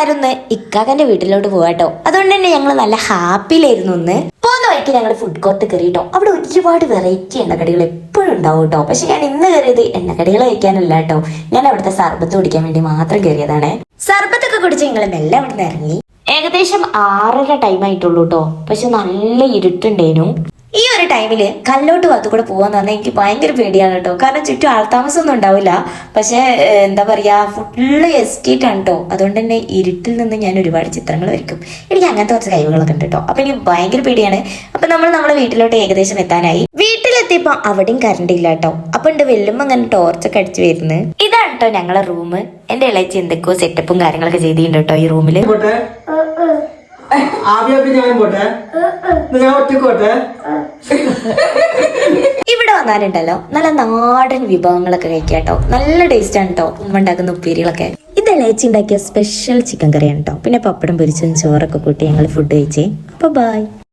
എല്ലാരും ഒന്ന് ഇക്കാക്കന്റെ വീട്ടിലോട്ട് പോവാട്ടോ. അതുകൊണ്ട് തന്നെ ഞങ്ങൾ നല്ല ഹാപ്പിയിലായിരുന്നു. ഒന്ന് പോകുന്ന വഴിക്ക് ഞങ്ങൾ ഫുഡ് കോർട്ട് കയറിട്ടോ. അവിടെ ഒരുപാട് വെറൈറ്റി എണ്ണക്കടികൾ എപ്പോഴും ഉണ്ടാവും കേട്ടോ. പക്ഷെ ഞാൻ ഇന്ന് കയറിയത് എണ്ണക്കടികൾ കഴിക്കാനല്ല കേട്ടോ. ഞാൻ അവിടുത്തെ സർബത്ത് കുടിക്കാൻ വേണ്ടി മാത്രം കയറിയതാണ്. സർബത്തൊക്കെ കുടിച്ച് ഞങ്ങൾ മെല്ലെ അവിടെ നിന്ന് ഇറങ്ങി. ഏകദേശം 6:30 ടൈം ആയിട്ടുള്ളൂ കേട്ടോ. പക്ഷെ നല്ല ഇരുട്ടുണ്ടേനു. ഈ ഒരു ടൈമില് കല്ലോട്ട് ഭാഗത്ത് കൂടെ പോവാന്ന് പറഞ്ഞാൽ എനിക്ക് ഭയങ്കര പേടിയാണ് കേട്ടോ. കാരണം ചുറ്റും ആൾതാമസം ഒന്നും ഉണ്ടാവില്ല. പക്ഷെ എന്താ പറയാ, ഫുള്ള് എസ്റ്റേറ്റ് ആണ് കേട്ടോ. അതുകൊണ്ട് തന്നെ ഇരുട്ടിൽ നിന്ന് ഞാൻ ഒരുപാട് ചിത്രങ്ങൾ വരയ്ക്കും. എനിക്ക് അങ്ങനത്തെ കുറച്ച് കഴിവുകളൊക്കെ ഉണ്ട് കേട്ടോ. അപ്പൊ എനിക്ക് ഭയങ്കര പേടിയാണ്. അപ്പൊ നമ്മളെ വീട്ടിലോട്ട് ഏകദേശം എത്താനായി. വീട്ടിലെത്തിയപ്പോ അവിടെയും കറണ്ട് ഇല്ല കേട്ടോ. അപ്പൊ ഉണ്ട് വെല്ലുമ്പോ അങ്ങനെ ടോർച്ചൊക്കെ അടിച്ചു വരുന്നത്. ഇതാണ് കേട്ടോ ഞങ്ങളെ റൂം. എന്റെ ഇളച്ചി എന്തൊക്കെയോ സെറ്റപ്പും കാര്യങ്ങളൊക്കെ ചെയ്തിട്ടുണ്ട് കേട്ടോ ഈ റൂമില്. ഇവിടെ വന്നാലുണ്ടല്ലോ നല്ല നാടൻ വിഭവങ്ങളൊക്കെ കഴിക്കാട്ടോ. നല്ല ടേസ്റ്റ് ആണ് കേട്ടോ. ഉമ്മ ഉണ്ടാക്കുന്ന ഉപ്പേരികളൊക്കെ. ഇത് ഇളച്ചി ഉണ്ടാക്കിയ സ്പെഷ്യൽ ചിക്കൻ കറിയാണ് കേട്ടോ. പിന്നെ പപ്പടം പൊരിച്ചതും ചോറൊക്കെ കൂട്ടി ഞങ്ങൾ ഫുഡ് കഴിച്ചേ. അപ്പൊ ബൈ.